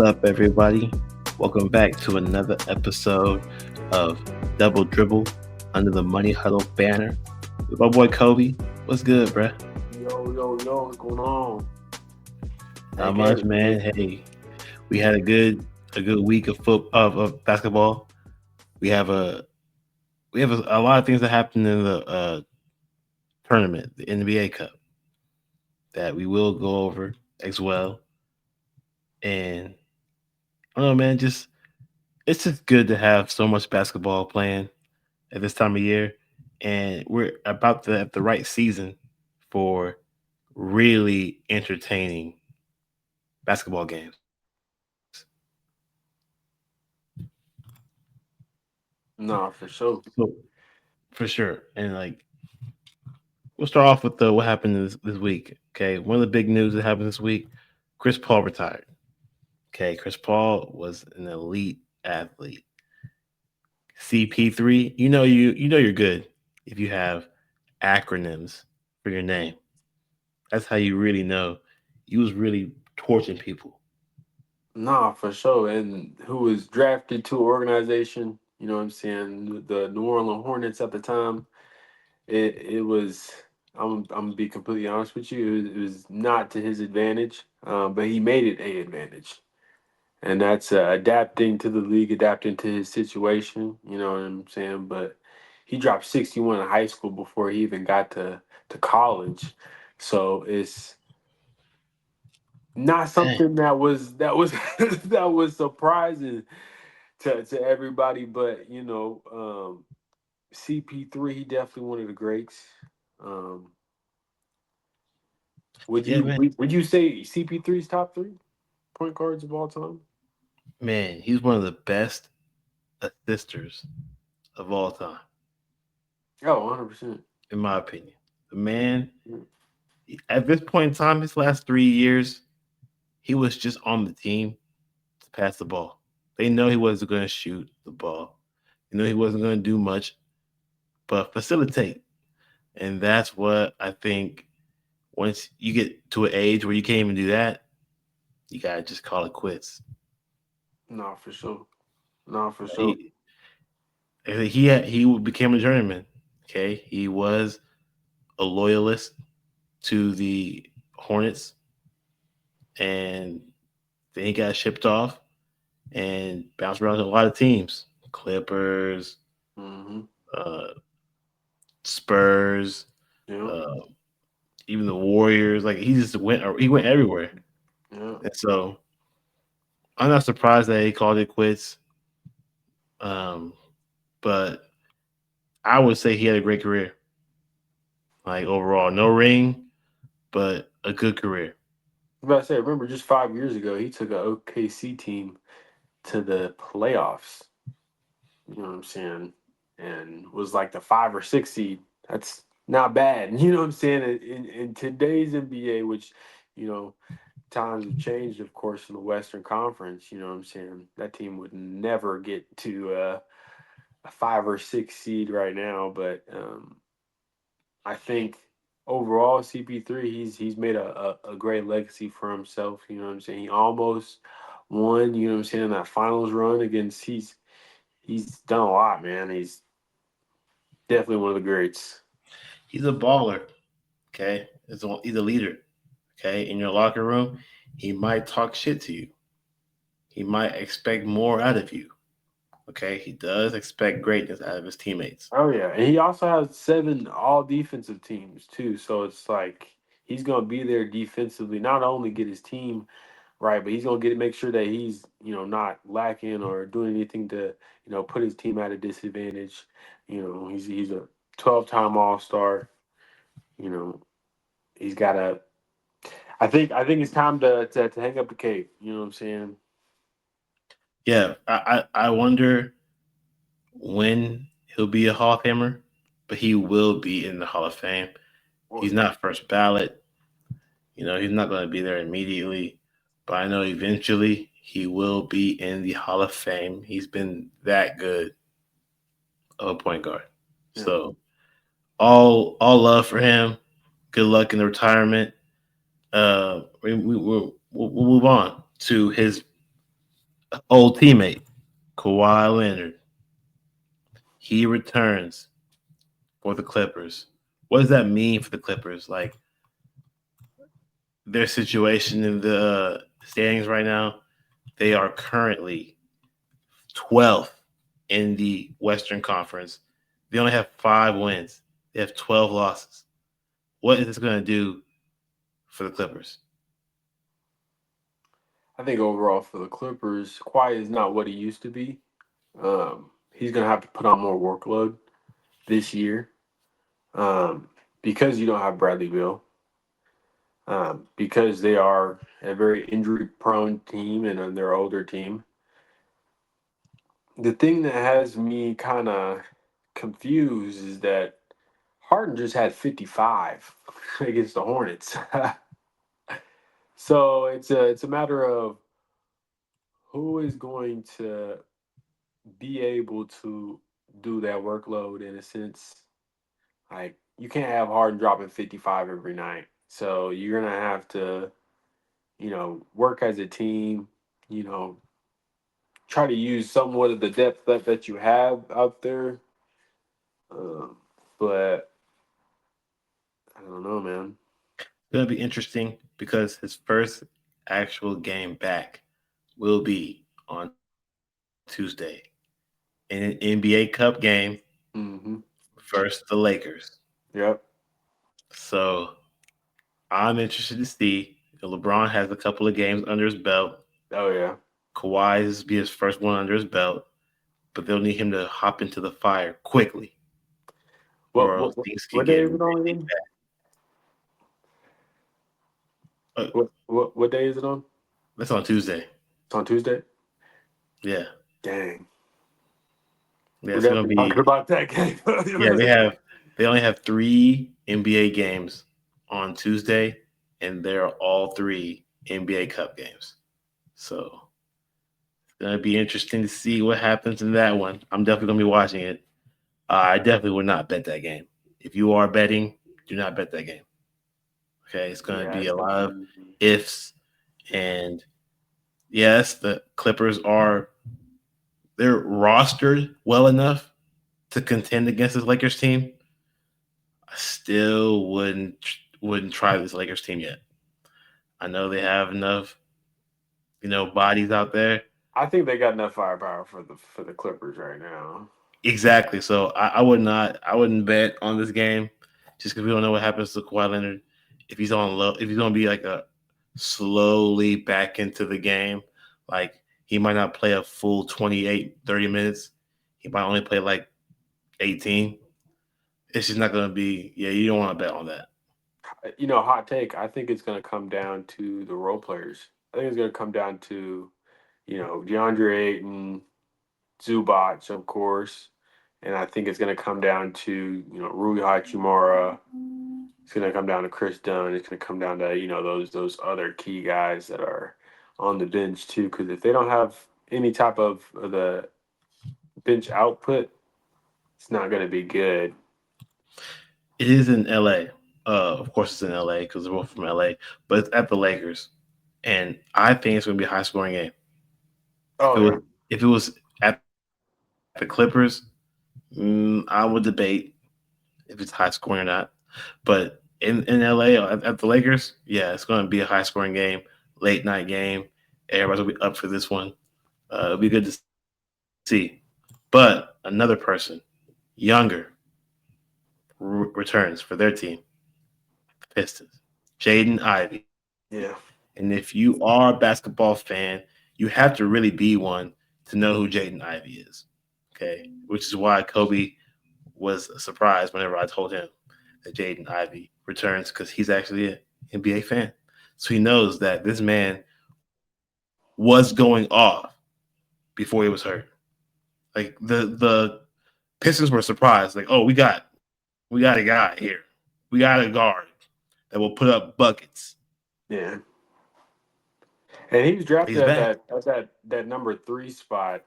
up, everybody? Welcome back to another episode of Double Dribble under the Money Huddle banner with my boy Kobe. What's good, bruh? Yo, what's going on? Not Heck, much, hey, man. Hey, we had a good week of basketball. We have a lot of things that happened in the tournament, the NBA Cup, that we will go over as well. And I don't know, man. Just it's just good to have so much basketball playing at this time of year, and we're about to have the right season for really entertaining basketball games. nah, for sure. So for sure, and like we'll start off with the what happened this week. Okay, one of the big news that happened this week: Chris Paul retired. Okay, Chris Paul was an elite athlete. CP3, you know you're good if you have acronyms for your name. That's how you really know you was really torching people. Nah, for sure. And who was drafted to an organization, you know what I'm saying? The New Orleans Hornets at the time. It was I'm gonna be completely honest with you, it was not to his advantage, but he made it a advantage. And that's adapting to the league, adapting to his situation, you know what I'm saying? But he dropped 61 in high school before he even got to college. So it's not Dang. something that was that was surprising to everybody, but CP3, he definitely one of the greats. Um, would Yeah, you man. would you say CP3's top three point guards of all time? Man, he's one of the best assisters of all time, Oh, 100%. in my opinion. The man, at this point in time, his last 3 years, he was just on the team to pass the ball. They know he wasn't going to shoot the ball. You know he wasn't going to do much, but facilitate. And that's what I think. Once you get to an age where you can't even do that, you gotta just call it quits. No, for sure. No, for sure. He he became a journeyman. Okay, he was a loyalist to the Hornets, and then he got shipped off and bounced around to a lot of teams: Clippers, Mm-hmm. uh, Spurs, Yeah. uh, even the Warriors. Like he went everywhere, Yeah. and so I'm not surprised that he called it quits. Um, but I would say he had a great career. Like overall, no ring, but a good career. I was about to say, remember just 5 years ago, he took a OKC team to the playoffs. You know what I'm saying? And was like the 5 or 6 seed. That's not bad. You know what I'm saying? In today's NBA, which, you know, times have changed, of course, in the Western Conference, you know what I'm saying? That team would never get to a 5 or 6 seed right now. But I think overall, CP3, he's made a great legacy for himself. You know what I'm saying? He almost won, you know what I'm saying, that finals run against he's done a lot, man. He's definitely one of the greats. He's a baller. Okay, he's a leader. Okay, in your locker room, he might talk shit to you. He might expect more out of you. Okay, he does expect greatness out of his teammates. Oh yeah, and he also has seven all defensive teams too. So it's like he's gonna be there defensively, not only get his team right, but he's gonna get make sure that he's not lacking or doing anything to put his team at a disadvantage. He's a 12-time All Star. You know he's got a. I think it's time to hang up the cape. You know what I'm saying? Yeah, I wonder when he'll be a Hall of Famer, but he will be in the Hall of Fame. Or He's not first ballot. You know, he's not going to be there immediately, but I know eventually he will be in the Hall of Fame. He's been that good of a point guard. yeah, So all love for him. Good luck in the retirement. We'll move on to his old teammate, Kawhi Leonard. He returns for the Clippers. What does that mean for the Clippers? Like their situation in the standings right now, they are currently 12th in the Western Conference. They only have 5 wins. They have 12 losses. What is this going to do for the Clippers? I think overall for the Clippers, Kawhi is not what he used to be. He's gonna have to put on more workload this year because you don't have Bradley Beal, because they are a very injury-prone team and they're older team. The thing that has me kind of confused is that Harden just had 55 against the Hornets. So it's a matter of who is going to be able to do that workload in a sense. Like you can't have Harden dropping 55 every night. So you're gonna have to, work as a team, you know, try to use somewhat of the depth that you have out there. Um, but I don't know, man. It's going to be interesting because his first actual game back will be on Tuesday in an NBA Cup game Hmm. versus the Lakers. Yep. So I'm interested to see. LeBron has a couple of games under his belt. Oh yeah. Kawhi is be his first one under his belt, but they'll need him to hop into the fire quickly, What or what else what, things could what get day is it really on again? bad. What day is it on? That's on Tuesday. It's on Tuesday. Yeah, Dang. yeah, We're it's gonna definitely talking be. about that game. Yeah, they only have 3 NBA games on Tuesday, and they're all 3 NBA Cup games. So it's gonna be interesting to see what happens in that one. I'm definitely gonna be watching it. I definitely would not bet that game. If you are betting, do not bet that game. Okay, it's going to Yeah, be it's a gonna lot of be. ifs, and yes, the Clippers are they're rostered well enough to contend against this Lakers team. I still wouldn't try this Lakers team yet. I know they have enough, bodies out there. I think they got enough firepower for the Clippers right now. Exactly. So I would not. I wouldn't bet on this game just because we don't know what happens to Kawhi Leonard if he's on low. If he's going to be like a slowly back into the game, like he might not play a full 28, 30 minutes. He might only play like 18. It's just not going to be. Yeah, you don't want to bet on that. Hot take. I think it's going to come down to the role players. I think it's going to come down to DeAndre Ayton, Zubac, of course, and I think it's going to come down to Rui Hachimura. It's going to come down to Chris Dunn. It's going to come down to those other key guys that are on the bench too. Because if they don't have any type of the bench output, it's not going to be good. It is in LA. Of course, it's in LA because we're both from LA, but it's at the Lakers, and I think it's going to be a high scoring game. If Oh it was yeah, if it was at the Clippers, I would debate if it's high scoring or not. But in LA at the Lakers, yeah, it's going to be a high scoring game, late night game. Everybody's will be up for this one. It'll be good to see. But another person, younger, returns for their team, Pistons, Jaden Ivey. yeah, And if you are a basketball fan, you have to really be one to know who Jaden Ivey is. Okay, which is why Kobe was surprised whenever I told him that Jaden Ivey returns because he's actually an NBA fan. So he knows that this man was going off before he was hurt. Like the Pistons were surprised, like, oh, we got a guy here. We got a guard that will put up buckets. yeah. And he was He's drafted at back. that number three spot.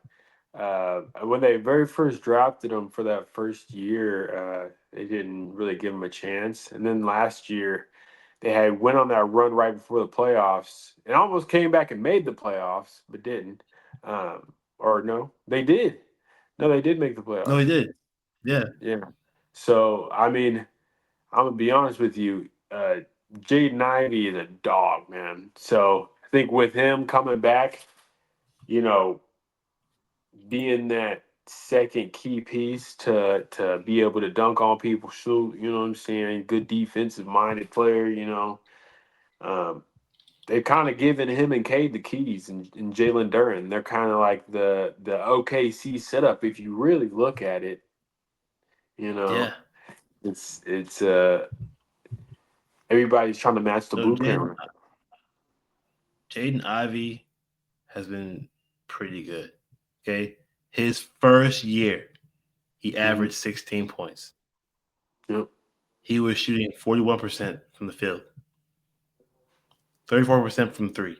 When they very first drafted him for that first year, they didn't really give him a chance. And then last year, they had went on that run right before the playoffs and almost came back and made the playoffs, but didn't. Or no, they did. No, they did make the No, he playoffs. did. Yeah, Yeah. So I mean, I'm gonna be honest with you. Jaden Ivey is a dog, man. So I think with him coming back, you know, being that second key piece to be able to dunk on people, shoot, you know what I'm saying? Good defensive minded player, Um, they've kind of given him and Cade the keys and Jalen Duren. They're kind of like the OKC setup. If you really look at it, you know, yeah. it's everybody's trying to match the No, blueprint right Jaden Ivey has been pretty good. Okay, his first year, he now. averaged 16 points. Yep. He was shooting 41% from the field, 34% from three.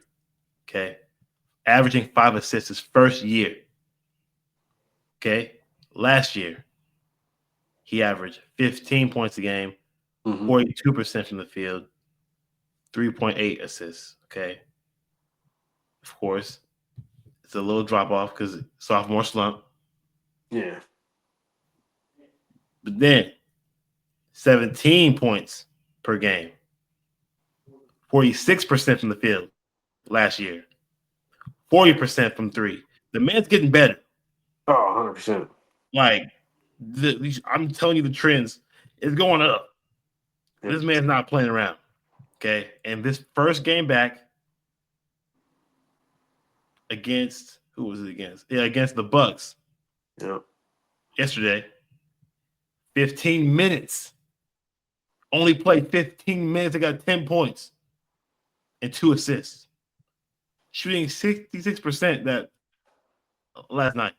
Okay, averaging 5 assists his first year. Okay, last year he averaged 15 points a game, Hmm. 42% from the field, 3.8 assists. Okay, of course it's a little drop off because sophomore slump, Yeah. but then 17 points per game, 46% from the field last year, 40% from three. The man's getting better. Oh, 100%. Like, I'm telling you, the trends is going up. Yep. This man's not playing around. Okay. And this first game back against, who was it against? Yeah, against the Bucks Yep. yesterday, 15 minutes. Only played 15 minutes. They got 10 points and 2 assists, shooting 66% that last night.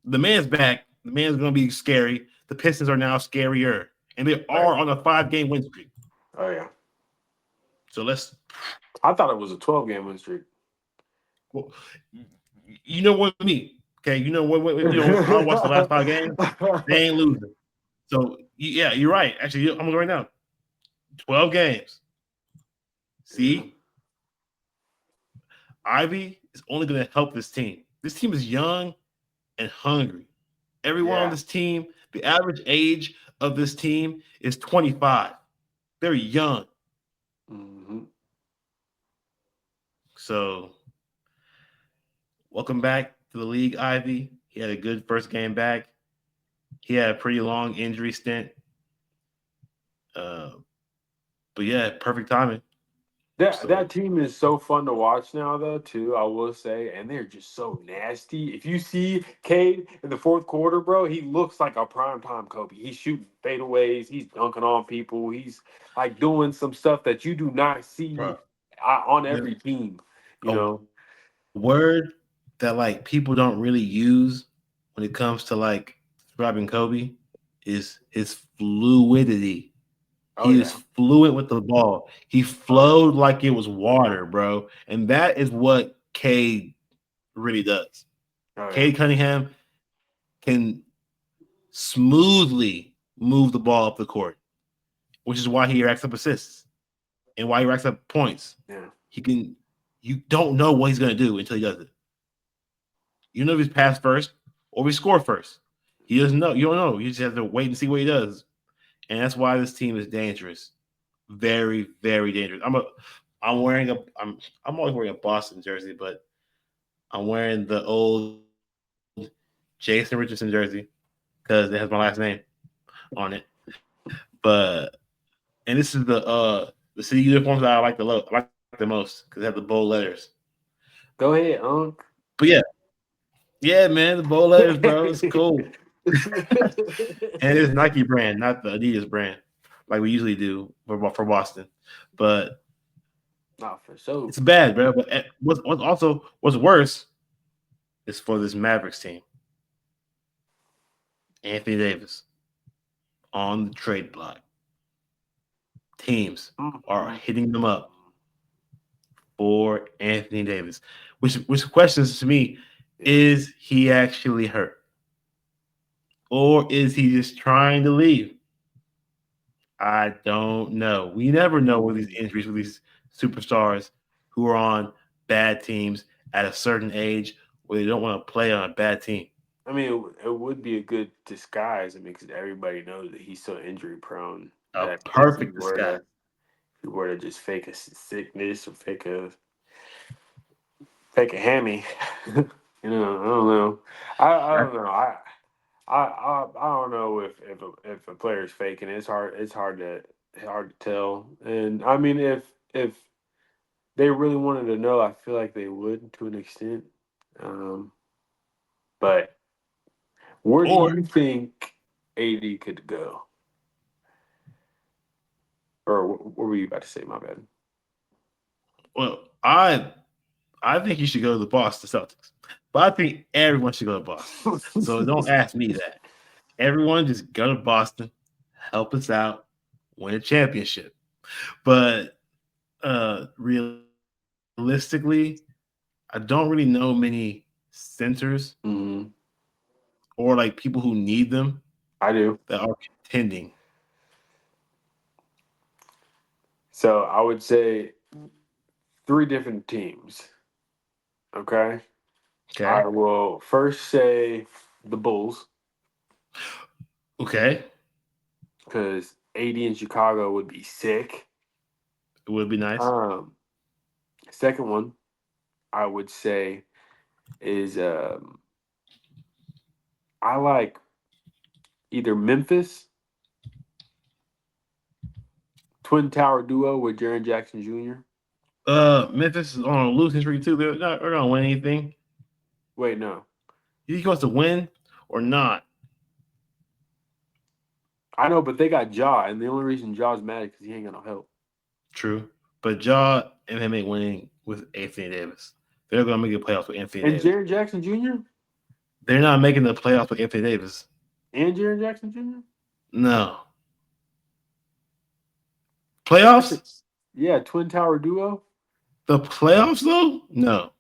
The man's back. The man's going to be scary. The Pistons are now scarier, and they Oh, yeah. are on a 5-game win streak. Oh, yeah. So let's. I thought it was a 12-game win streak. Well, you know what I mean. Okay, you know what I watched the last 5 games. They ain't losing. So yeah, you're right. Actually, I'm looking right now. 12 games. Yeah. See, Ivy is only going to help this team. This team is young and hungry. Everyone on Yeah. this team, the average age of this team is 25. Very young. Hmm. So welcome back to the league, Ivy. He had a good first game back. He had a pretty long injury stint. Uh, but yeah, perfect timing. That So team is so fun to watch now, though. Too, I will say, and they're just so nasty. If you see Cade in the fourth quarter, bro, he looks like a primetime Kobe. He's shooting fadeaways. He's dunking on people. He's like doing some stuff that you do not see bro, on every team. You a know? word that like people don't really use when it comes to like describing Kobe is his fluidity. Oh He is yeah. fluent with the ball. He Oh yeah. flowed like it was water, bro. And that is what Cade really does. Oh yeah. Cade Cunningham can smoothly move the ball up the court, which is why he racks up assists and why he racks up points. Yeah. He can. You don't know what he's gonna do until he does it. You know if he's pass first or we score first. He doesn't know. You don't know. You just have to wait and see what he does. And that's why this team is dangerous. Very, very dangerous. I'm always wearing a Boston jersey, but I'm wearing the old Jason Richardson jersey because it has my last name on it. But and this is the city uniforms that I like the most because they have the bold letters. Go ahead, Unc. But yeah, man, the bold letters, bro. It's cool. And it is Nike brand, not the Adidas brand, like we usually do for Boston. But Not for sure. it's bad, bro. But what's worse is for this Mavericks team. Anthony Davis on the trade block. Teams Mm, are mm, hitting them mm. up for Anthony Davis. Which questions to me, Yeah. is he actually hurt? Or is he just trying to leave? I don't know. We never know with these Mm. injuries with these superstars who are on bad teams at a certain age where they don't want to play on a bad team. I mean, it would be a good disguise. I mean, because everybody knows that he's so injury prone A that perfect disguise. if he were to just fake a sickness or fake a hammy, I don't know. I don't know. I don't know if a player's faking. It's hard to tell. And I mean, if they really wanted to know, I feel like they would to an extent. Um, but where do Or you think AD could go? Or what were you about to say? My bad. well, I think you should go to the Boston Celtics, but I think everyone should go to Boston. So don't ask me that. Everyone just go to Boston, help us out, win a championship. But realistically, I don't really know many centers Hmm. or like people who need them I do. that are contending. So I would say three different teams. Okay. Okay. I will first say the Bulls Okay. because AD in Chicago would be sick. It would be nice. Um, Second one I would say is I like either Memphis Twin Tower duo with Jaren Jackson Jr. Memphis is on a losing streak too. They're gonna win anything. Wait, no, You think he wants to win or not? I know, but they got Jaw, and the only reason Jaw's mad is because he ain't got no help. True. But Ja and him ain't winning with Anthony Davis. They're gonna make the playoffs with Anthony And Davis. Jaren Jackson Jr. They're not making the playoffs with Anthony Davis. and Jaren Jackson Jr. No. That's Playoffs? it. Yeah, Twin Tower duo. The playoffs though? No.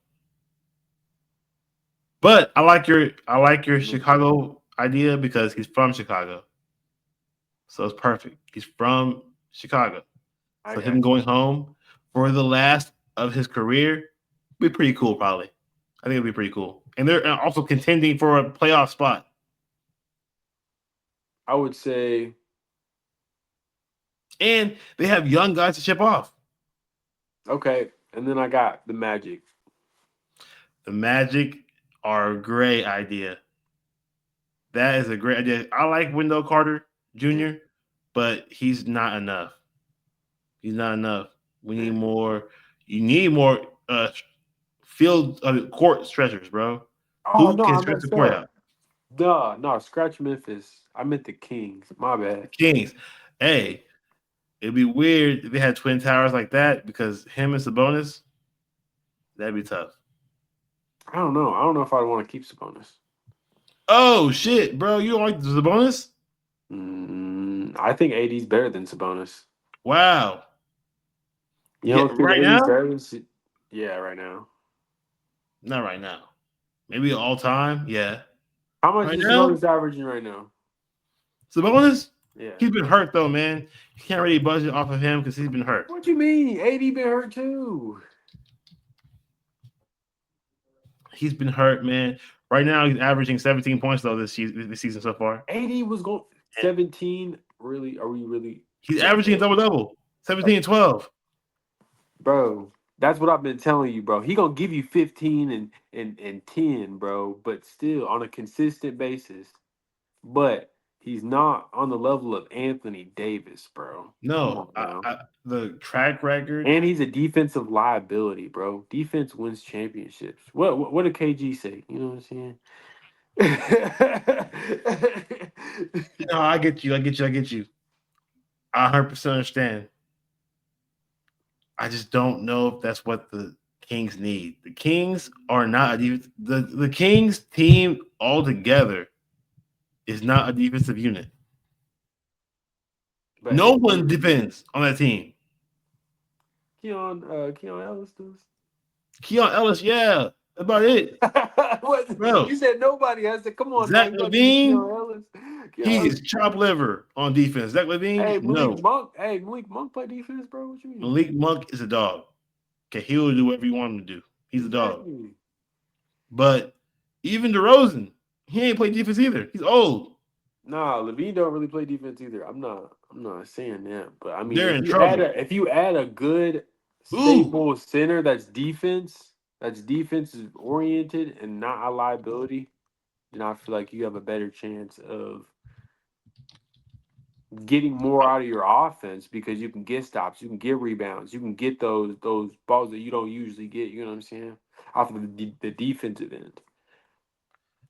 But I like your Mhm. Chicago idea because he's from Chicago. So it's perfect. He's from Chicago. I So him got you. going home for the last of his career be pretty cool, probably. I think it'd be pretty cool. And they're also contending for a playoff spot. I would say And they have young guys to ship off. okay, and then I got the Magic. The Magic are a great idea. That is a great idea. I like Wendell Carter Yeah, Jr., but he's not enough. He's not enough. We need yeah. more. You need more field court stretchers, bro. Oh Who no, can I stretch the messed court up. out? Duh, no, scratch Memphis. I meant the Kings. My The bad. Kings. Hey, it'd be weird if they had twin towers like that because him and Sabonis, that'd be tough. I don't know. I don't know if I want to keep Sabonis. Oh shit, bro! You don't like Sabonis? I think AD's better than Sabonis. Wow. You Yeah, don't think right AD's now? better than? Yeah, right now. Not right now. Maybe all time. Yeah. How much Right is now, Sabonis averaging right now? Sabonis. Yeah. He's been hurt though, man. You can't really budget off of him because he's been hurt. What you mean? AD been hurt too. He's been hurt, man. Right now, he's averaging 17 points though this season so far. AD was going And 17. Really? Are we really? he's No, averaging a double double, 17 and 12. bro. That's what I've been telling you, bro. He gonna give you 15 and 10, bro. But still on a consistent basis. But he's not on the level of Anthony Davis, bro. Come No, on now. the track record. And he's a defensive liability, bro. Defense wins championships. What did KG say? You know what I'm saying? No, I get you. I get you. I get you. I 100% understand. I just don't know if that's what the Kings need. The Kings are not a the Kings team altogether is not a defensive unit. But No AD, one depends on that team. Keon Ellis does. Keon Ellis, yeah, that's about it, What bro. you said? Nobody. I said, come on now. Zach You about to give me Levine, Keon Ellis? Keon he Ellis. is chop liver on defense. Zach Levine, Hey, no. Malik Monk play defense, bro. What you mean? Malik Monk is a dog. Okay, he'll do whatever you want him to do. He's a dog. Exactly. But Even DeRozan, he ain't played defense either. He's old. Nah, Levine don't really play defense either. I'm not saying that, but I mean, They're in trouble. if you add a good Ooh, stable center that's defensive oriented and not a liability, then I feel like you have a better chance of getting more out of your offense because you can get stops, you can get rebounds, you can get those balls that you don't usually get. You know what I'm saying? Off of the defensive end.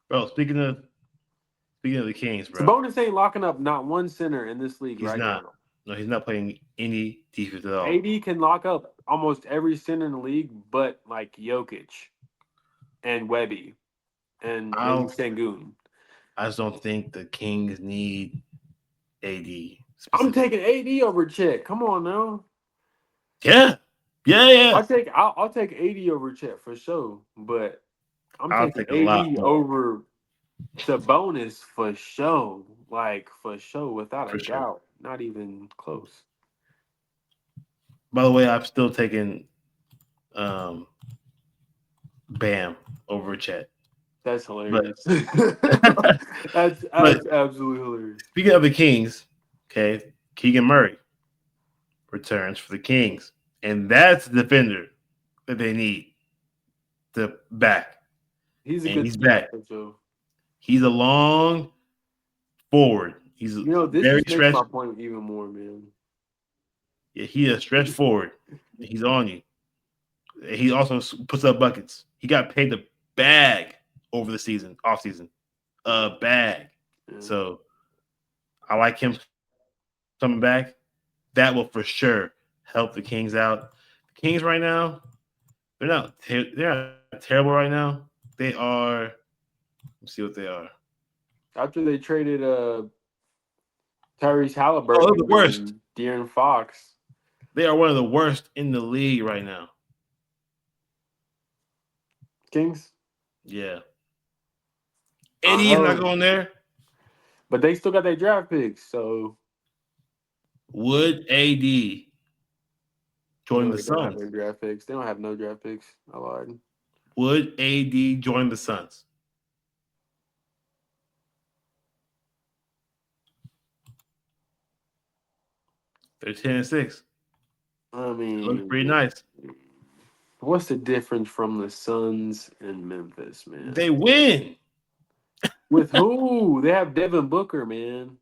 bro. Speaking of the Kings, bro, Sabonis ain't locking up not one center in this league he's right not. now. No, he's not playing any defense at all. AD can lock up almost every center in the league, but like Jokic and Webby and I maybe don't. Sengun. I just don't think the Kings need AD I'm specifically. taking AD over Chet. Come on now. Yeah, yeah, yeah. I'll take AD over Chet for sure, but I'm I'll taking take a lot AD more over Sabonis for sure. Like for sure, without a for sure. doubt. Not even close. By the way, I'm still taking um, Bam over Chet. That's But hilarious. but That's absolutely hilarious. speaking of the Kings, okay, Keegan Murray returns for the Kings, and that's the defender that they need to back, He's a and good he's spot back. for sure. He's a long forward. He's This very just makes my stretched. point even more, man. Yeah, he a stretch forward. He's on you. He also puts up buckets. He got paid the bag over the season, off season, a bag. Yeah. So I like him coming back. That will for sure help the Kings out. The Kings right now, they're not terrible right now. They are. Let's see what they are. After they traded Tyrese Oh, they're the Halliburton worst. and De'Aaron Fox, They are one of the worst in the league right now. Kings, Yeah, I Eddie's not know, going there. but they still got their draft picks, so Would AD join no, the they don't have Suns? their draft picks. They don't have no draft picks. I lied. Would AD join the Suns? They're 10-6. I It looks mean, pretty nice. what's the difference from the Suns and Memphis, They man? win. With who? They have Devin Booker, man,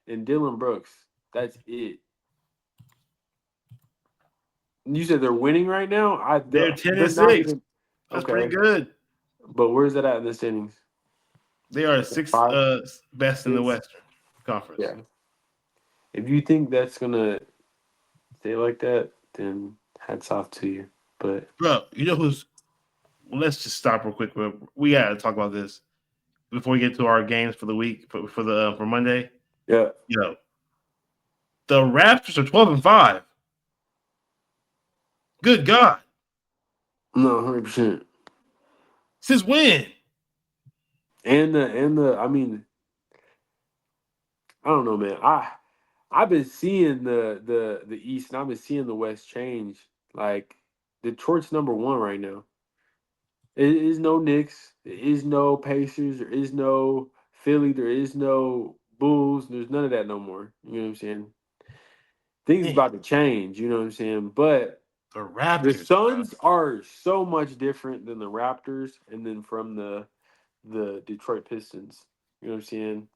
and Dylan Brooks. That's it. You said they're winning right now. They're 10 They're and not 6. even That's pretty okay. good. But where's that at in the standings? They are sixth Five, best in the six. Western Conference. Yeah. If you think that's gonna stay like that, then hats off to you. But Bro, you know who's well, let's just stop real quick. We gotta talk about this before we get to our games for the week for Monday. yeah, You know, the Raptors are 12-5. Good God. no, 100%. Since when? And the I mean, I don't know, man. I've been seeing the East and I've been seeing the West change. Like Detroit's number one right now. There is no Knicks. There is no Pacers. There is no Philly. There is no Bulls. There's none of that no more. You know what I'm saying? Things Man, about to change. You know what I'm saying? But the the Raptors, bro. Suns are so much different than the Raptors, and then from the Detroit Pistons. You know what I'm saying?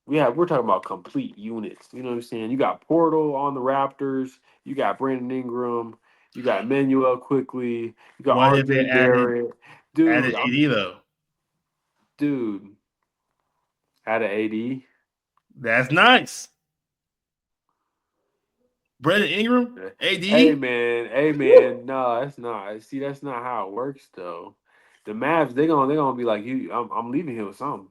We're talking about complete units. You know what I'm saying? You got Portal on the Raptors. You got Brandon Ingram. You got Emmanuel quickly. You got What if they RJ Barrett. added Dude, AD though? dude, out of AD. That's nice. Brandon Ingram, Hey AD. man, hey Woo. man, no, that's not. See, that's not how it works though. The Mavs, they gonna be like, you. I'm leaving here with something.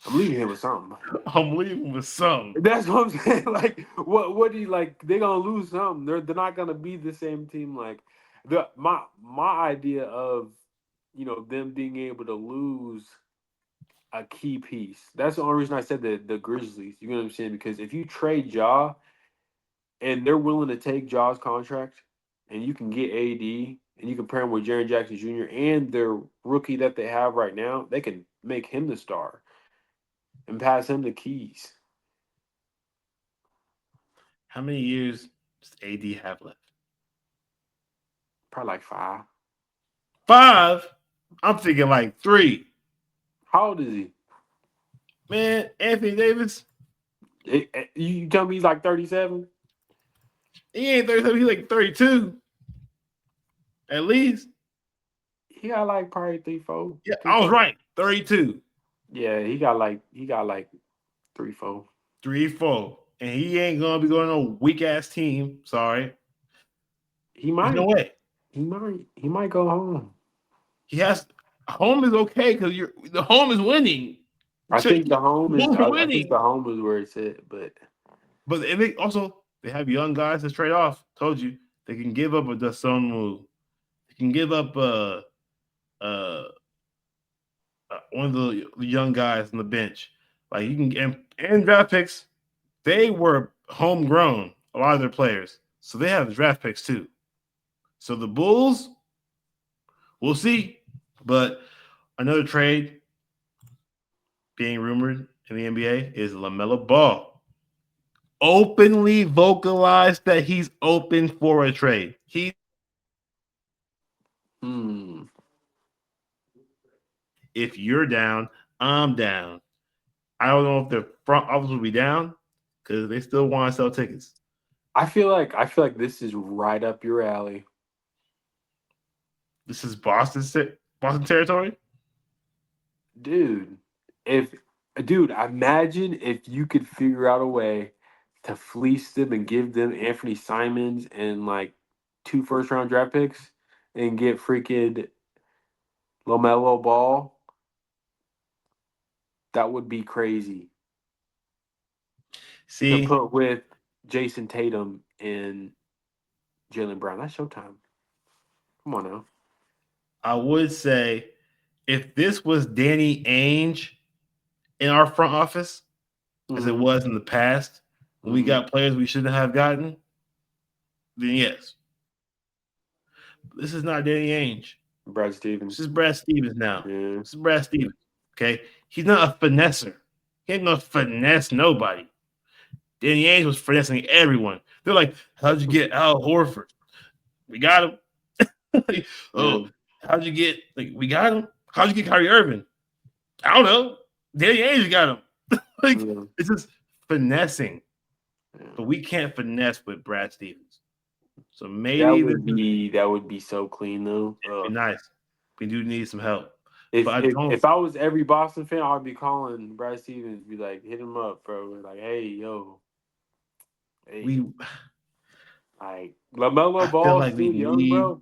I'm leaving here with something. I'm leaving with some. That's what I'm saying. Like, what do you like? They're gonna lose something. They're not gonna be the same team. Like, my idea of them being able to lose a key piece. That's the only reason I said the Grizzlies. You know what I'm saying? Because if you trade Ja and they're willing to take Ja's contract, and you can get AD, and you compare him with Jaren Jackson Jr. and their rookie that they have right now, they can make him the star and pass him the keys. How many years does AD have left? Probably like 5. 5. I'm thinking like 3. How old is he? Man, Anthony Davis, You tell me he's like 37? he ain't 37. He's like 32 at least. He got like probably Yeah, three, I was four. right. 32, Yeah, he got like 3, 4. 3, 4, and he ain't gonna be going on a weak ass team. Sorry, He there's no might. way. He might go home. He has home is okay because you're the home is winning. I think the home is. We're I think winning, the home is where it's at. But but and they also they have young guys to trade off. Told you they can give up a Dasson move. They can give up uh, one of the young guys on the bench. Like you can and draft picks. They were homegrown. A lot of their players, so they have draft picks too. So the Bulls, we'll see. But another trade being rumored in the NBA is LaMelo Ball. Openly vocalized that he's open for a trade. He hmm, if you're down, I'm down. I don't know if the front office will be down because they still want to sell tickets. I feel like this is right up your alley, This is Boston territory. dude. If dude, imagine if you could figure out a way to fleece them and give them Anthony Simons and like 2 first-round draft picks and get freaking LaMelo Ball. That would be crazy to See, put with Jason Tatum and Jalen Brown. That's Showtime. Come on now. I would say if this was Danny Ainge in our front office, as it Hmm. was in the past, when we Hmm. got players we shouldn't have gotten, then yes. This is not Danny Ainge. Brad This Stevens. is Brad Stevens now. Yeah. This is Brad Stevens. Okay, he's not a finesser. He ain't gonna finesse nobody. Danny Ainge was finessing everyone. They're like, "How'd you get Al Horford? We got him." Like, Yeah. oh, how'd you get? Like, we got him. How'd you get Kyrie Irving? I don't know. Danny Ainge got him. Like, Yeah. it's just finessing, Yeah. but we can't finesse with Brad Stevens. So That maybe this would is be that would be so clean though. be nice. We do need some help, If but I if don't. if I was every Boston fan, I'd be calling Brad Stevens, be like, hit him up, bro. Like, hey, yo, hey, We. like LaMelo I feel Ball like we still young, need. bro.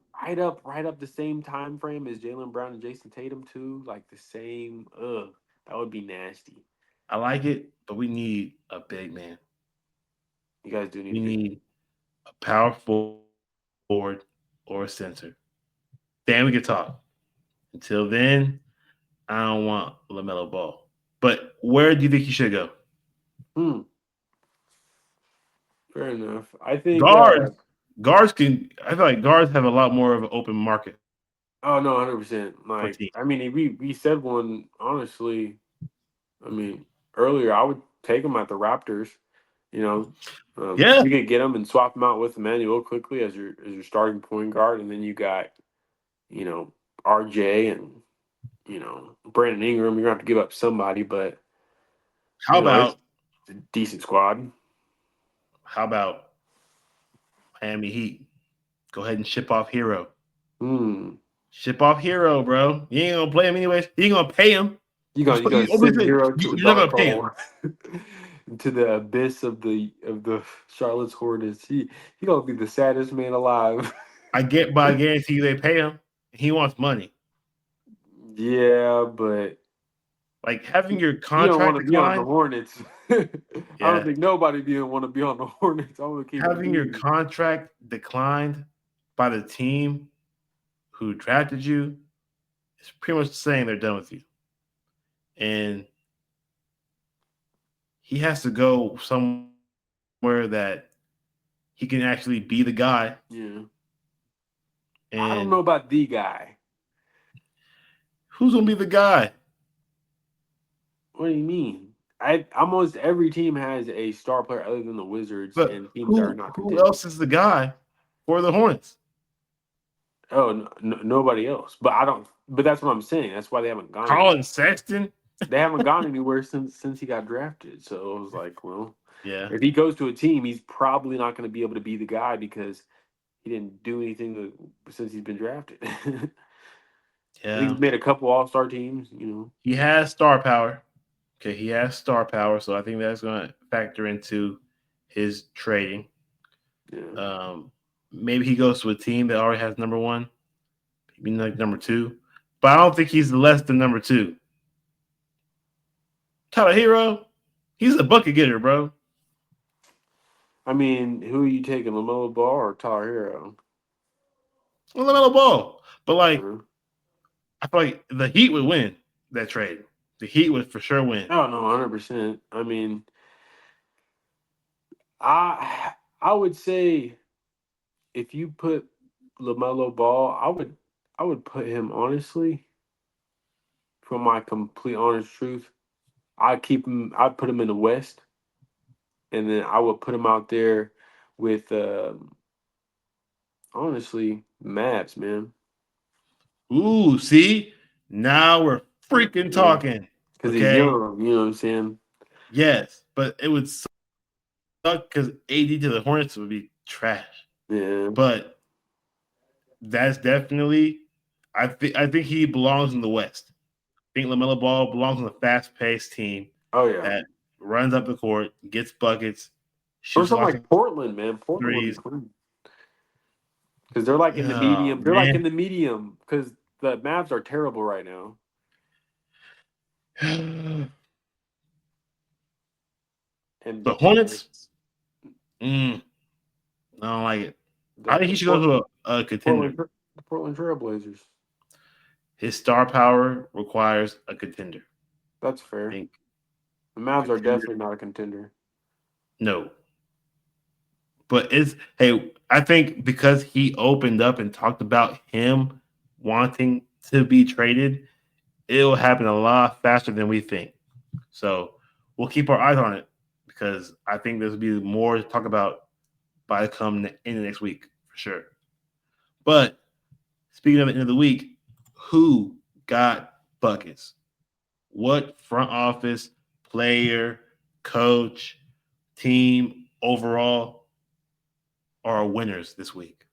Right up the same time frame as Jalen Brown and Jason Tatum too. Like the same. That would be nasty. I like it, but we need a big man. You guys do need We a big. need a power forward or a center. Then we can talk. Until then, I don't want LaMelo Ball. But where do you think he should go? Hmm. Fair enough. I think. Guards. Guards can. I feel like guards have a lot more of an open market Oh no, 100%. for Like, teams. I mean, we said one honestly. I mean, earlier I would take him at the Raptors. You know, Yeah, you could get him and swap him out with Emmanuel quickly as your starting point guard, and then you got you know RJ and Brandon Ingram. You're gonna have to give up somebody, but how it's about a decent squad. how about Miami Heat? Go ahead and ship off Hero. Hmm. Ship off Hero, bro. You ain't gonna play him anyways. You ain't gonna pay him. You gonna You openly send say Hero to a you're not dark gonna pay him. hole, into the abyss of the Charlotte's Hornets. He gonna be the saddest man alive. But I guarantee you they pay him. He wants money. Yeah, but Like having your he don't want contract to be on the declined. Hornets. I don't Yeah, think nobody didn't want to be on the Hornets. I'm gonna keep it having your moving. contract declined by the team who drafted you is pretty much saying they're done with you. And he has to go somewhere that he can actually be the guy Yeah. I don't know And about the guy. who's gonna be the guy? What do you mean? I almost every team has a star player other than the Wizards But and teams that are not who contending. else is the guy for the Hornets? Oh, nobody else. But I don't. But that's what I'm saying. That's why they haven't gone anywhere. Colin Sexton? They haven't gone anywhere since he got drafted. So it was like, well, Yeah, if he goes to a team, he's probably not going to be able to be the guy because he didn't do anything since he's been drafted. I think yeah. he's made a couple All Star teams. You know. He has star power. Okay, he has star power, so I think that's going to factor into his trading. Yeah. Um, maybe he goes to a team that already has number one, maybe like number two, but I don't think he's less than number two. Tyler Hero, he's a bucket getter, bro. I mean, who are you taking, Lamelo Ball or Tyler Hero? Well, LaMelo Ball, but like Uh, I feel like the Heat would win that trade. The Heat would for sure win. oh no, 100%. I mean, I would say if you put Lamelo Ball, I would put him honestly, for my complete honest truth. I'd keep him. I'd put him in the West, and then I would put him out there with honestly Mavs, man. Ooh, see, now we're freaking Yeah, talking. because he's Okay, young. You know what I'm saying? yes, but it would suck because AD to the Hornets would be trash. Yeah. But that's definitely, I think he belongs in the West. I think Lamelo Ball belongs on a fast-paced team Oh yeah. that runs up the court, gets buckets, Or shoots something lots like of Portland, man. Portland would be threes. clean because they're like in the Oh medium. They're like in man, the medium because the Mavs are terrible right now. the And Hornets. I don't like it. I the think he the should go Port, to a contender. The Portland Trailblazers. His star power requires a contender. That's I fair. think The Mavs are contender. definitely not a contender. No, but it's hey. I think because he opened up and talked about him wanting to be traded, it'll happen a lot faster than we think. So we'll keep our eyes on it because I think there'll be more to talk about by the come in the next week for sure. But speaking of the end of the week, who got buckets? What front office, player, coach, team overall are winners this week?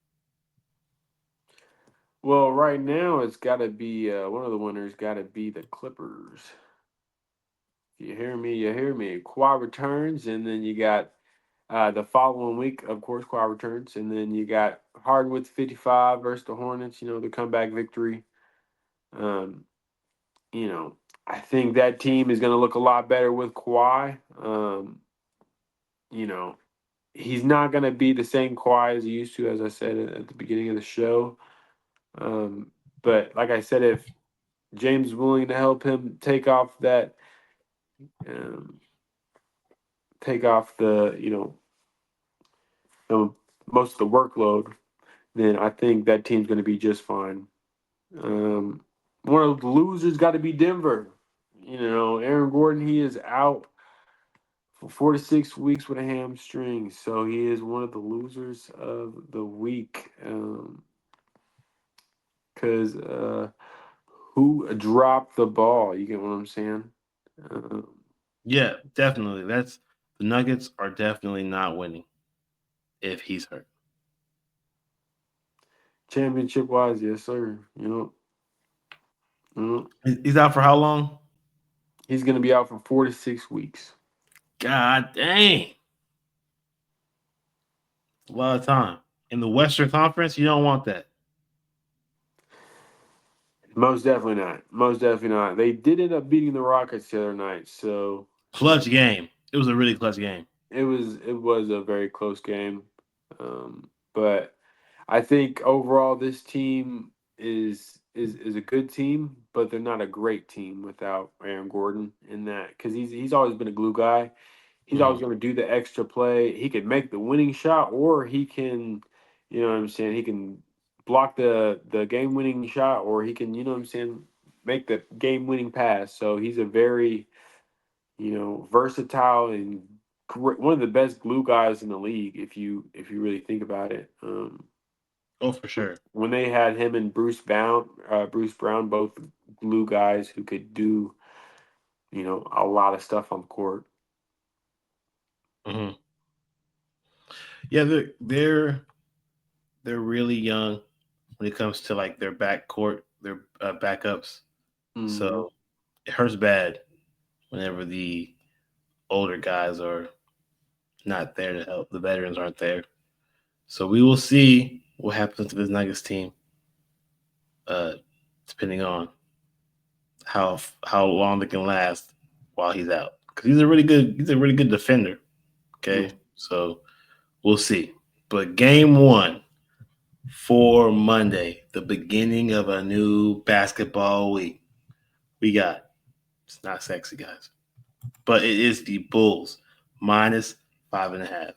Well, right now it's got to be one of the winners. Got to be the Clippers. You hear me? You hear me? Kawhi returns, and then you got the following week, of course, Kawhi returns, and then you got Hardwood's 55 versus the Hornets. You know, the comeback victory. Um, you know, I think that team is going to look a lot better with Kawhi. You know, he's not going to be the same Kawhi as he used to, as I said at the beginning of the show. Um, but like I said, if James is willing to help him um, take off the, the most of the workload, then I think that team's going to be just fine. Um, One of the losers got to be Denver. You know, Aaron Gordon, he is out for 4 to 6 weeks with a hamstring, so he is one of the losers of the week. Because who dropped the ball? You get what I'm saying? Um, Yeah, definitely. That's the Nuggets are definitely not winning if he's hurt. Championship wise, yes, sir. He's out for how long? He's going to be out for 4 to 6 weeks. God dang. A lot of time. In the Western Conference, you don't want that. Most definitely not. Most definitely not. They did end up beating the Rockets the other night, so Clutch game. It was a really clutch game. it was a very close game. But I think overall this team is a good team, but they're not a great team without Aaron Gordon in that because he's always been a glue guy. He's always Mm. going to do the extra play. He could make the winning shot, or he can, you know what I'm saying. He can. block the game winning shot, or he can, you know what I'm saying, make the game winning pass. So he's a very, versatile and one of the best glue guys in the league. If you really think about it, Oh, for sure. when they had him and Bruce Brown, both glue guys who could do, a lot of stuff on the court. Hmm. Yeah, they're really young when it comes to like their backcourt, their backups. Hmm. So it hurts bad whenever the older guys are not there to help. The veterans aren't there. So we will see what happens to this Nuggets team, uh, depending on how long they can last while he's out. Because he's a really good defender. Yeah. Okay, so we'll see. But game one for Monday, the beginning of a new basketball week, we got, it's not sexy, guys, but it is the Bulls minus 5.5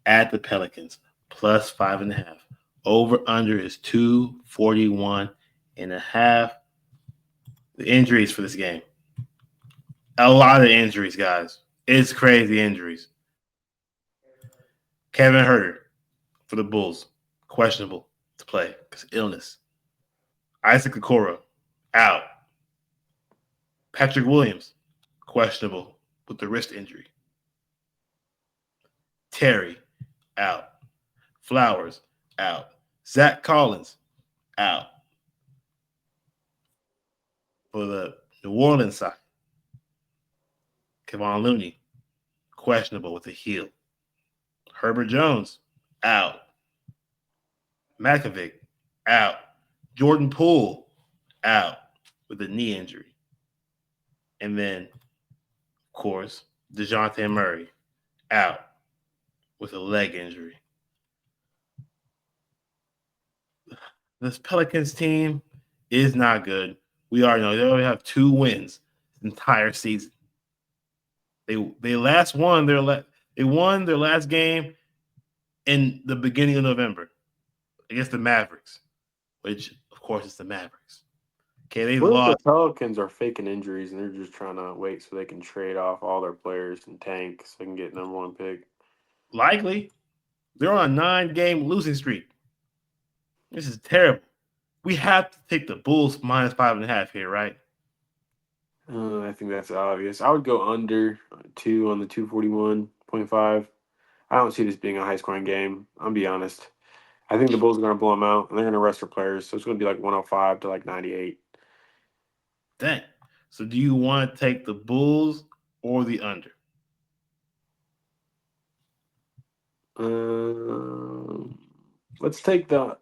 at the Pelicans plus 5.5. Over under is 241.5. The injuries for this game, a lot of injuries, guys. It's crazy injuries. Kevin Herter for the Bulls, questionable to play because illness. Isaac Okoro out. Patrick Williams, questionable with the wrist injury. Terry, out. Flowers, out. Zach Collins, out. For the New Orleans side, Kevon Looney, questionable with a heel. Herbert Jones, out. Makovic, out. Jordan Poole, out with a knee injury. And then, of course, DeJounte Murray, out with a leg injury. This Pelicans team is not good. We already know they only have 2 wins the entire season. They won their last game in the beginning of November against the Mavericks, which of course is the Mavericks. Okay, they What if the lost Pelicans are faking injuries and they're just trying to wait so they can trade off all their players and tank so they can get number one pick? likely. They're on a 9-game losing streak. This is terrible. We have to take the Bulls minus 5.5 here, right? I think that's obvious. I would go under two on the 241.5. I don't see this being a high scoring game. I'll be honest. I think the Bulls are going to blow them out and they're going to rest their players. So it's going to be like 105 to like 98. Dang. So do you want to take the Bulls or the under? Um, let's take the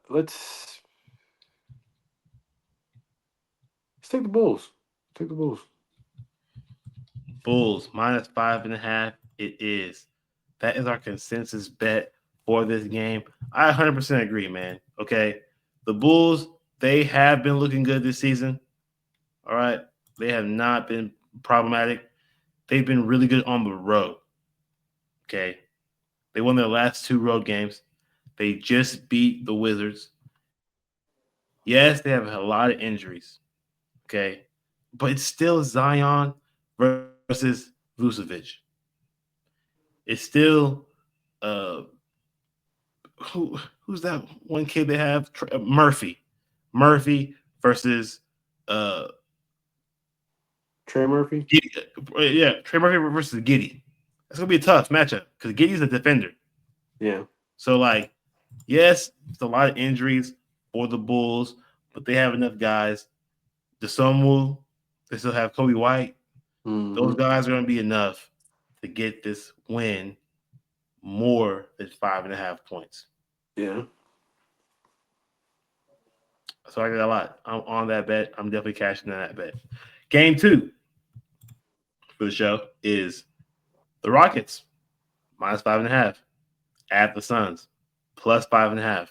Bulls. Take the Bulls. Bulls minus 5.5. It is. That is our consensus bet for this game. I 100% agree, man. Okay. The Bulls, they have been looking good this season. All right. They have not been problematic. They've been really good on the road. Okay. They won their last 2 road games. They just beat the Wizards. Yes, they have a lot of injuries. Okay. But it's still Zion versus Vucevic. It's still who's that one kid they have? Murphy versus uh Trey Murphy? Giddy. Yeah, Trey Murphy versus Giddy. That's gonna be a tough matchup because Giddy's a defender. Yeah. So like, yes, it's a lot of injuries for the Bulls, but they have enough guys. DeSomu, they still have Kobe White. Those Hmm. guys are gonna be enough to get this win more than 5.5 points. Yeah. So I got a lot. I'm on that bet. I'm definitely cashing in that bet. Game two for the show is the Rockets minus 5.5 at the Suns plus 5.5.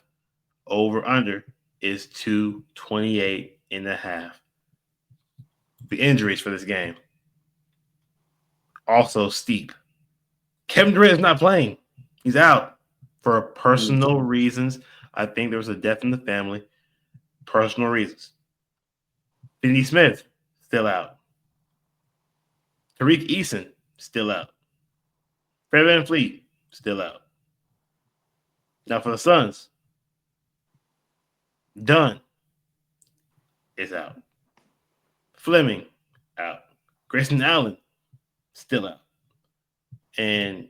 Over under is 228.5. The injuries for this game also steep. Kevin Durant is not playing. He's out for Mm. personal reasons. I think there was a death in the family. personal reasons. Finney Smith, still out. Tariq Eason, still out. Fred Van Fleet, still out. Now for the Suns, Dunn is out. Fleming, out. Grayson Allen, still out. And,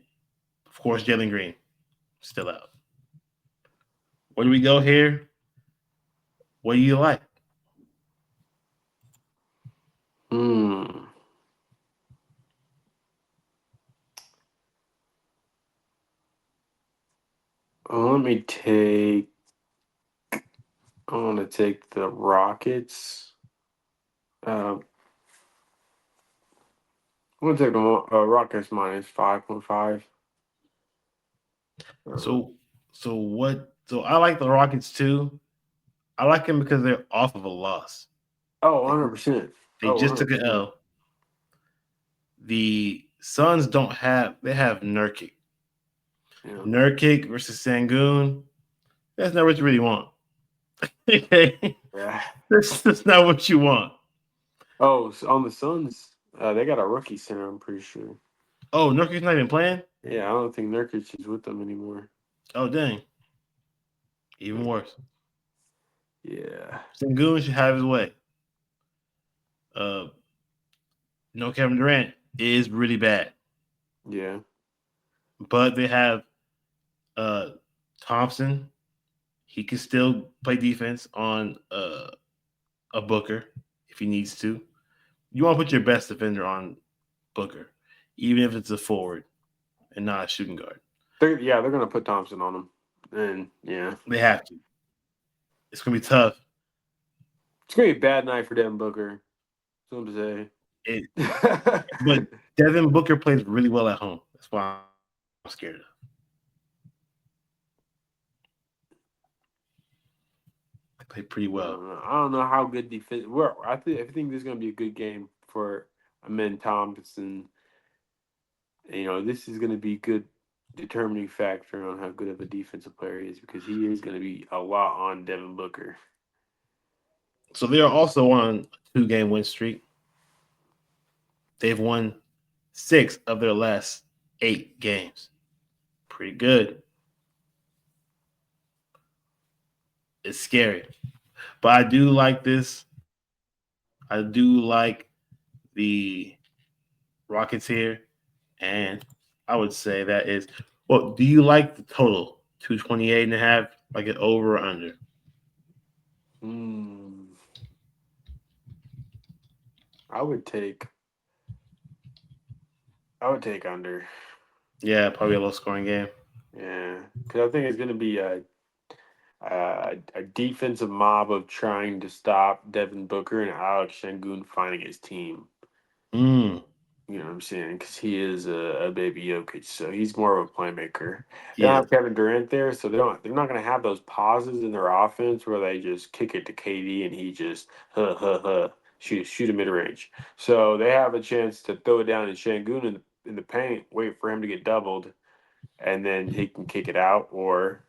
of course, Jalen Green, still out. Where do we go here? What do you like? Hmm. Let me take. I want to take the Rockets. I'm gonna take the Rockets minus 5.5. So, so what? So I like the Rockets too. I like them because they're off of a loss. Oh, They, 100%. they Oh, just took an 100%. L. The Suns don't have. They have Nurkic. Yeah. Nurkic versus Sangoon. That's not what you really want. Okay, Yeah. that's not what you want. Oh, so on the Suns, they got a rookie center, I'm pretty sure. Oh, Nurkic's not even playing. Yeah, I don't think Nurkic is with them anymore. Oh, dang, even worse. Yeah. Sangoon should have his way. Uh, no, Kevin Durant is really bad, Yeah. but they have uh Thompson. He can still play defense on a Booker if he needs to. You want to put your best defender on Booker, even if it's a forward and not a shooting guard. They're gonna put Thompson on him. And yeah. They have to. It's gonna be tough. It's gonna be a bad night for Devin Booker. Something to It, say. but Devin Booker plays really well at home. That's why I'm scared of. They play pretty well. I don't know how good defense. I think this is gonna be a good game for Amen Thompson. This is gonna be good determining factor on how good of a defensive player he is because he is gonna be a lot on Devin Booker. So they are also on a 2-game win streak. They've won 6 of their last 8 games. Pretty good. It's scary. But I do like this. I do like the Rockets here. And I would say that is, well, do you like the total? 228.5, like it over or under? Hmm. I would take. I would take under. Yeah, probably a low scoring game. Yeah, because I think it's gonna be a defensive mob of trying to stop Devin Booker and Alex Şengün finding his team. Mm, You know what I'm saying? Because he is a baby Jokic, so he's more of a playmaker. They don't yeah. have Kevin Durant there, so they're not going to have those pauses in their offense where they just kick it to KD and he just shoot a mid range. So they have a chance to throw it down in Şengün in the paint, wait for him to get doubled, and then he can kick it out, or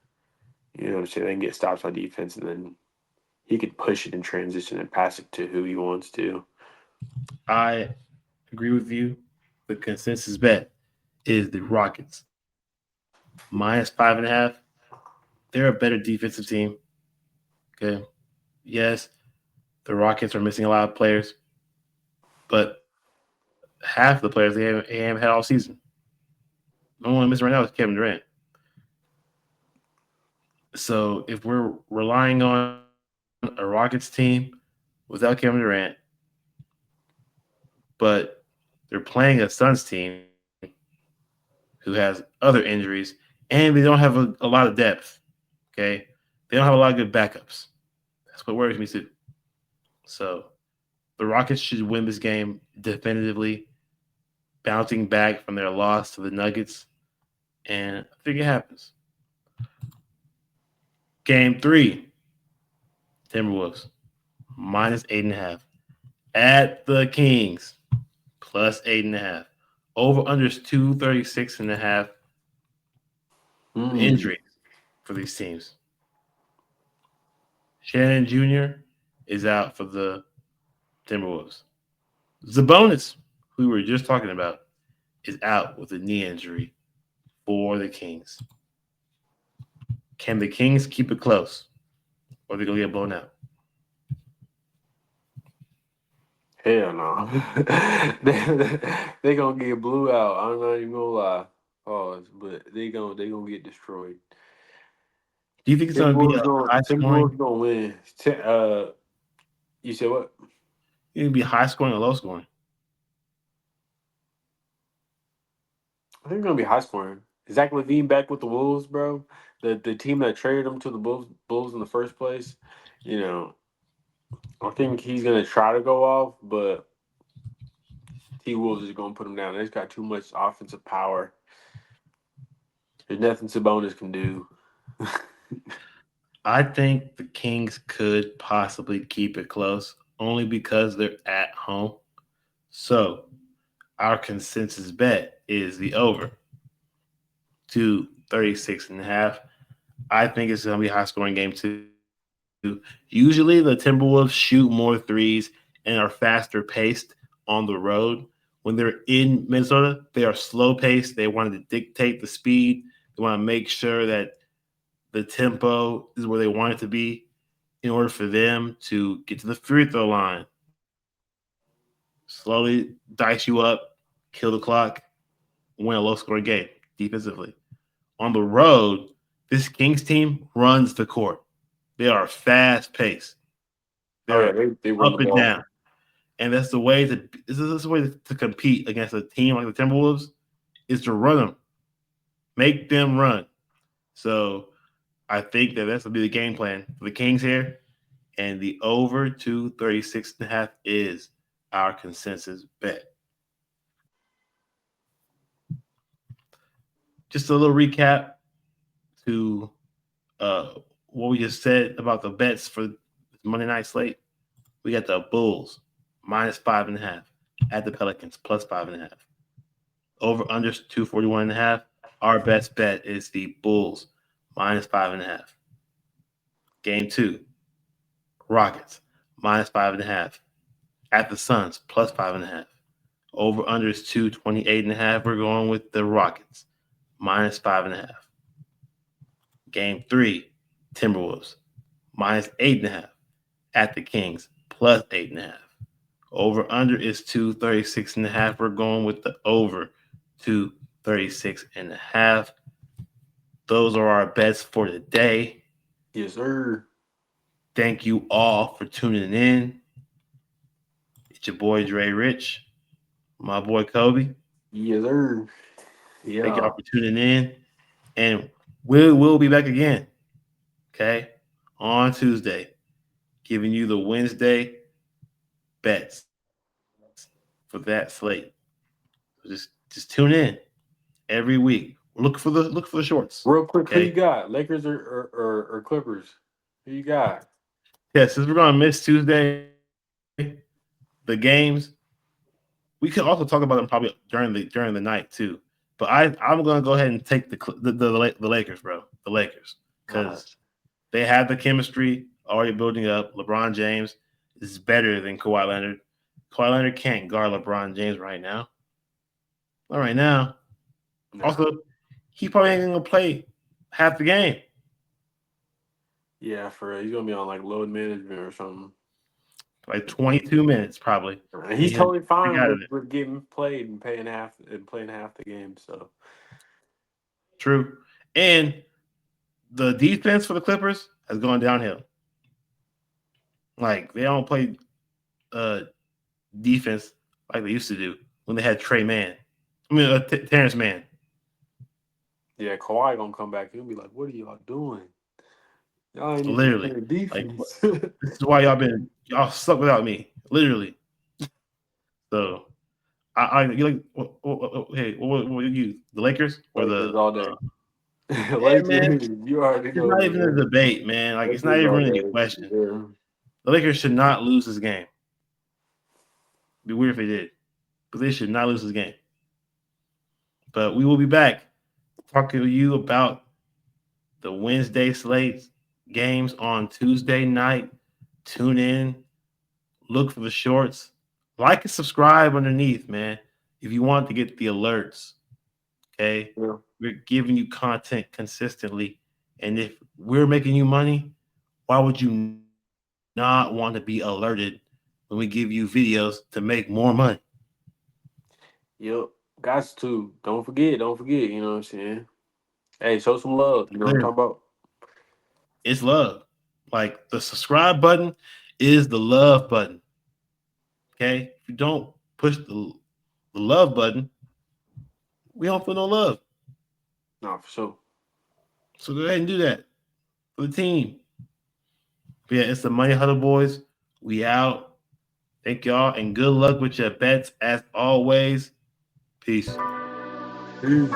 you know what I'm saying, they can get stops on defense, and then he could push it in transition and pass it to who he wants to. I agree with you. The consensus bet is the Rockets minus 5.5. They're a better defensive team. Okay. Yes, the Rockets are missing a lot of players, but half the players they haven't had all season. The only one missing right now is Kevin Durant. So if we're relying on a Rockets team without Kevin Durant, but they're playing a Suns team who has other injuries and they don't have a lot of depth. Okay. They don't have a lot of good backups. That's what worries me too. So the Rockets should win this game definitively, bouncing back from their loss to the Nuggets. And I think it happens. Game 3, Timberwolves minus 8.5 at the Kings plus 8.5. Over unders 236.5. The Hmm. injuries for these teams. Shannon Jr. is out for the Timberwolves. Zabonis, who we were just talking about, is out with a knee injury for the Kings. Can the Kings keep it close, or are they gonna get blown out? Hell no. They gonna get blew out. I'm not even gonna lie. Pause. But they gonna get destroyed. Do you think it's gonna be Timberwolves a gonna high scoring? Timberwolves gonna win. You said what? It's gonna be high scoring or low scoring? I think it's gonna be high scoring. Zach Levine back with the Wolves, bro. The team that traded him to the Bulls in the first place. You know, I think he's gonna try to go off, but T Wolves is gonna put him down. They just got too much offensive power. There's nothing Sabonis can do. I think the Kings could possibly keep it close, only because they're at home. So our consensus bet is the over to 36 and a half. I think it's going to be a high scoring game too. Usually the Timberwolves shoot more threes and are faster paced on the road. When they're in Minnesota, they are slow paced. They want to dictate the speed. They want to make sure that the tempo is where they want it to be in order for them to get to the free throw line, slowly dice you up, kill the clock, win a low scoring game defensively. On the road, this Kings team runs the court. They are fast paced. Oh They're yeah, they run up the and ball. down. And that's the way to this is the way to compete against a team like the Timberwolves is to run them, make them run. So I think that that's gonna be the game plan for the Kings here. And the over to 36.5 is our consensus bet. Just a little recap to uh, what we just said about the bets for Monday night slate. We got the Bulls minus 5.5 at the Pelicans plus 5.5. Over under 241.5. Our best bet is the Bulls minus 5.5. Game two, Rockets minus 5.5 at the Suns plus 5.5. Over under is 228.5. We're going with the Rockets minus 5.5. Game three, Timberwolves minus 8.5 at the Kings plus 8.5. Over under is 236.5. We're going with the over 236.5. Those are our bets for today. Yes, sir. Thank you all for tuning in. It's your boy Dre Rich, my boy Kobe. Yes, sir. Thank Yeah. y'all for tuning in. And we'll be back again. Okay? On Tuesday. Giving you the Wednesday bets for that slate. Just tune in every week. Look for the shorts. Real quick, Okay. who you got? Lakers or Clippers? Who you got? Yeah, since we're gonna miss Tuesday, the games, we could also talk about them probably during the night too. But I'm gonna go ahead and take the Lakers, bro. The Lakers, All because right. they have the chemistry already building up. LeBron James is better than Kawhi Leonard. Kawhi Leonard can't guard LeBron James right now. Not right now. Nah. Also, he probably ain't gonna play half the game, Yeah, for real. He's gonna be on like load management or something. like 22 minutes probably, And and he's he'll totally be fine out of it. with getting played and playing half the game. So True, and the defense for the Clippers has gone downhill. Like they don't play uh, defense like they used to do when they had Trey Man. Terrence Mann. yeah, Kawhi gonna come back. He'll be like, "What are y'all doing? Y'all ain't even Literally, playing like defense." this is why y'all suck without me. Literally. So I you like hey what you the Lakers or Lakers the all day. yeah man. Lakers, you already It's know not me, even a man. debate, man. Like it's not Lakers even all really a day. question. Yeah. The Lakers should not lose this game. It'd be weird if they did, but they should not lose this game. But we will be back talking to you about the Wednesday slates, games on Tuesday night. Tune in, look for the shorts, like and subscribe underneath, man. If you want to get the alerts, okay? Yeah. We're giving you content consistently. And if we're making you money, why would you not want to be alerted when we give you videos to make more money? Yep. Guys too. Don't forget. Don't forget. You know what I'm saying? Hey, show some love. You know what I'm Literally, talking about? it's love. Like the subscribe button is the love button. Okay? If you don't push the love button, we don't feel no love. No, for sure. So go ahead and do that for the team. But yeah, it's the Money Huddle Boys. We out. Thank y'all and good luck with your bets as always. Peace. Peace.